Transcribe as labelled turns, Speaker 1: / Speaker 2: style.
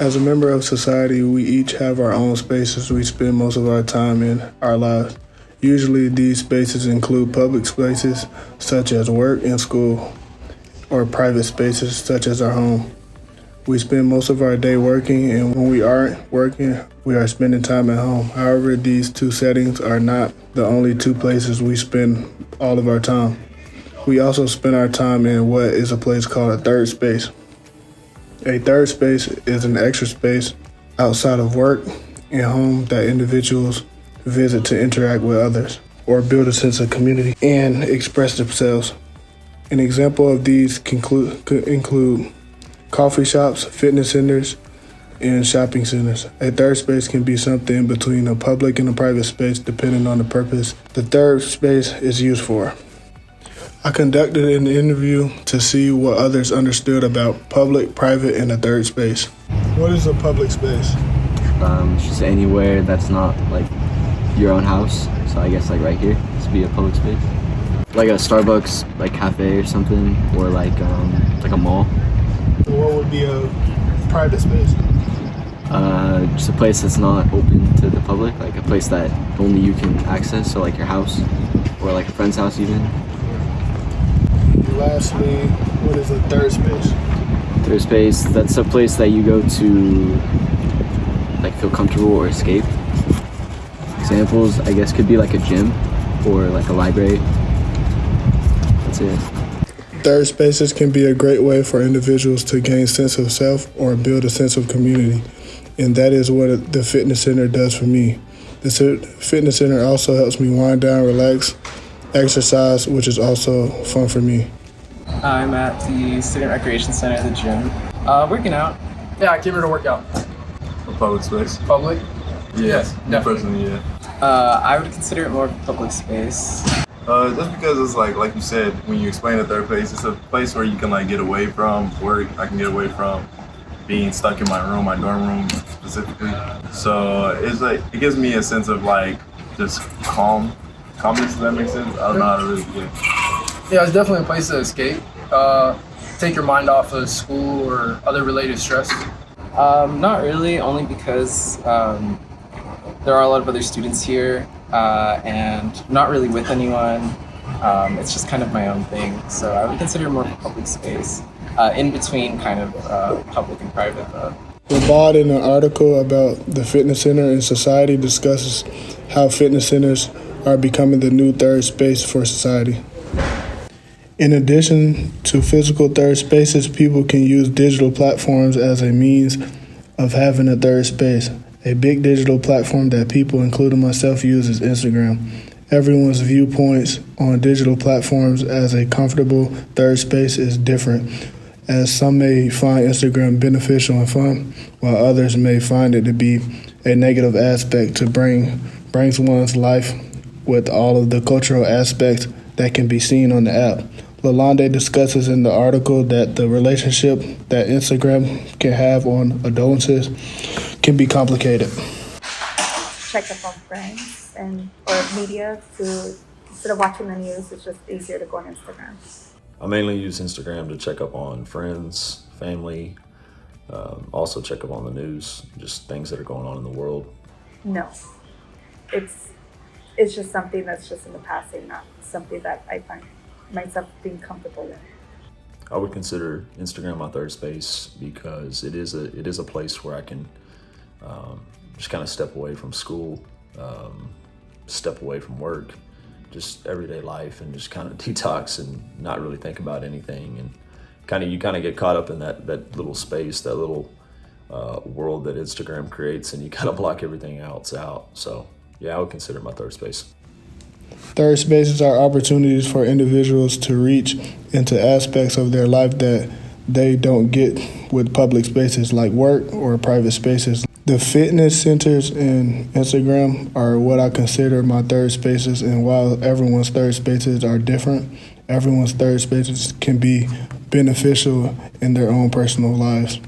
Speaker 1: As a member of society, we each have our own spaces we spend most of our time in our lives. Usually these spaces include public spaces such as work and school, or private spaces such as our home. We spend most of our day working, and when we aren't working, we are spending time at home. However, these two settings are not the only two places we spend all of our time. We also spend our time in what is a place called a third space. A third space is an extra space outside of work and home that individuals visit to interact with others or build a sense of community and express themselves. An example of these could include coffee shops, fitness centers, and shopping centers. A third space can be something in between a public and a private space depending on the purpose the third space is used for. I conducted an interview to see what others understood about public, private, and a third space. What is a public space?
Speaker 2: It's just anywhere that's not like your own house. So I guess like right here, this would be a public space. Like a Starbucks, like cafe or something, or like a mall.
Speaker 1: So what would be a private space?
Speaker 2: Just a place that's not open to the public, like a place that only you can access. So like your house, or like a friend's house even.
Speaker 1: Lastly, what is a third space?
Speaker 2: Third space, that's a place that you go to like feel comfortable or escape. Examples, I guess, could be like a gym or like a library. That's it.
Speaker 1: Third spaces can be a great way for individuals to gain sense of self or build a sense of community. And that is what the fitness center does for me. The fitness center also helps me wind down, relax, exercise, which is also fun for me.
Speaker 3: I'm at the Student Recreation Center, the gym. Working out.
Speaker 4: Yeah, I came here to work out.
Speaker 5: A public space?
Speaker 4: Public?
Speaker 5: Yes,
Speaker 4: definitely.
Speaker 5: personally, yeah.
Speaker 3: I would consider it more of a public space.
Speaker 5: Just because it's like you said, when you explain a third place, it's a place where you can like get away from work. I can get away from being stuck in my room, my dorm room specifically. So it's like, it gives me a sense of like just calmness, does that make sense? I don't know how to really get.
Speaker 4: Yeah, it's definitely a place to escape. Take your mind off of school or other related stress.
Speaker 3: Not really, only because there are a lot of other students here and not really with anyone. It's just kind of my own thing. So I would consider it more of a public space, in between kind of public and private though.
Speaker 1: Labad, in an article about the fitness center in society, discusses how fitness centers are becoming the new third space for society. In addition to physical third spaces, people can use digital platforms as a means of having a third space. A big digital platform that people, including myself, use is Instagram. Everyone's viewpoints on digital platforms as a comfortable third space is different, as some may find Instagram beneficial and fun, while others may find it to be a negative aspect to brings one's life with all of the cultural aspects that can be seen on the app. Lalonde discusses in the article that the relationship that Instagram can have on adolescents can be complicated.
Speaker 6: Check up on friends or media instead of watching the news, it's just easier to go on Instagram.
Speaker 7: I mainly use Instagram to check up on friends, family, also check up on the news, just things that are going on in the world.
Speaker 6: No, it's just something that's just in the passing, not something that I find myself being comfortable with.
Speaker 7: I would consider Instagram my third space because it is a place where I can just kind of step away from school, step away from work, just everyday life, and just kind of detox and not really think about anything, and you kind of get caught up in that little space, that little world that Instagram creates, and you kind of block everything else out. So yeah, I would consider it my third space.
Speaker 1: Third spaces are opportunities for individuals to reach into aspects of their life that they don't get with public spaces like work or private spaces. The fitness centers and Instagram are what I consider my third spaces, and while everyone's third spaces are different, everyone's third spaces can be beneficial in their own personal lives.